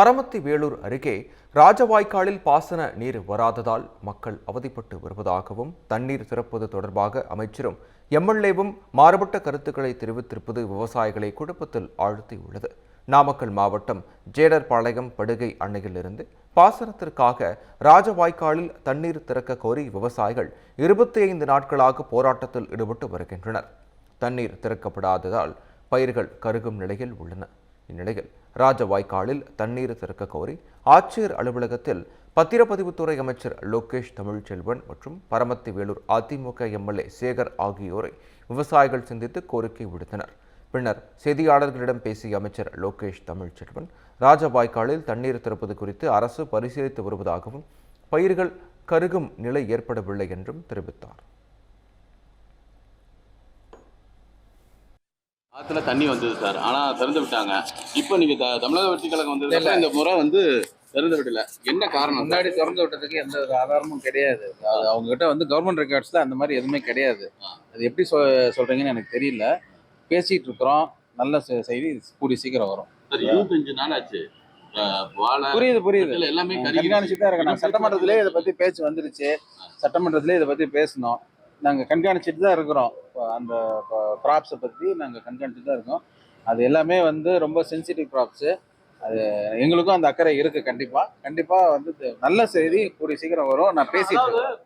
பரமத்தி வேலூர் அருகே ராஜவாய்க்காலில் பாசன நீர் வராததால் மக்கள் அவதிப்பட்டு வருவதாகவும் தண்ணீர் திறப்பது தொடர்பாக அமைச்சரும் எம்எல்ஏவும் மாறுபட்ட கருத்துக்களை தெரிவித்திருப்பது விவசாயிகளை குழப்பத்தில் ஆழ்த்தியுள்ளது. நாமக்கல் மாவட்டம் ஜேடர்பாளையம் படுகை அணையிலிருந்து பாசனத்திற்காக ராஜவாய்க்காலில் தண்ணீர் திறக்க கோரி விவசாயிகள் 25 நாட்களாக போராட்டத்தில் ஈடுபட்டு வருகின்றனர். தண்ணீர் திறக்கப்படாததால் பயிர்கள் கருகும் நிலையில் உள்ளன. இந்நிலையில் ராஜவாய்க்காலில் தண்ணீர் திறக்க கோரி ஆட்சியர் அலுவலகத்தில் பத்திரப்பதிவுத்துறை அமைச்சர் லோகேஷ் தமிழ்ச்செல்வன் மற்றும் பரமத்தி வேலூர் அதிமுக எம்எல்ஏ சேகர் ஆகியோரை விவசாயிகள் சந்தித்து கோரிக்கை விடுத்தனர். பின்னர் செய்தியாளர்களிடம் பேசிய அமைச்சர் லோகேஷ் தமிழ்ச்செல்வன் ராஜவாய்க்காலில் தண்ணீர் திறப்பது குறித்து அரசு பரிசீலித்து வருவதாகவும் பயிர்கள் கருகும் நிலை ஏற்படவில்லை என்றும் தெரிவித்தார். ஆற்றுல தண்ணி வந்தது சார், ஆனால் திறந்து விட்டாங்க. இப்போ நீங்கள் தமிழக வெற்றிக் கழகம் வந்தது இந்த முறை திறந்து விடல. என்ன காரணம்? முன்னாடி திறந்து விட்டதுக்கு எந்த ஒரு ஆதாரமும் கிடையாது. அவங்க கிட்ட கவர்மெண்ட் ரெக்கார்ட்ஸ்ல அந்த மாதிரி எதுவுமே கிடையாது. அது எப்படி சொல்றீங்கன்னு எனக்கு தெரியல. பேசிட்டு இருக்கிறோம், நல்ல செய்தி கூடி சீக்கிரம் வரும். 25 நாள் ஆச்சு. புரியுது. எல்லாமே கண்காணிச்சுட்டு தான் இருக்கணும். சட்டமன்றத்திலே இதை பத்தி பேச்சு வந்துருச்சு. சட்டமன்றத்திலே இதை பத்தி பேசணும். நாங்கள் கண்காணிச்சுட்டு தான் இருக்கிறோம். அந்த க்ராப்ஸை பற்றி நாங்கள் கண்காணிச்சுட்டு தான் இருக்கோம். அது எல்லாமே ரொம்ப சென்சிட்டிவ் க்ராப்ஸு. அது எங்களுக்கும் அந்த அக்கறை இருக்குது. கண்டிப்பாக நல்ல செய்தி கூடிய சீக்கிரம் வரும். நான் பேசிட்டு இருக்கேன்.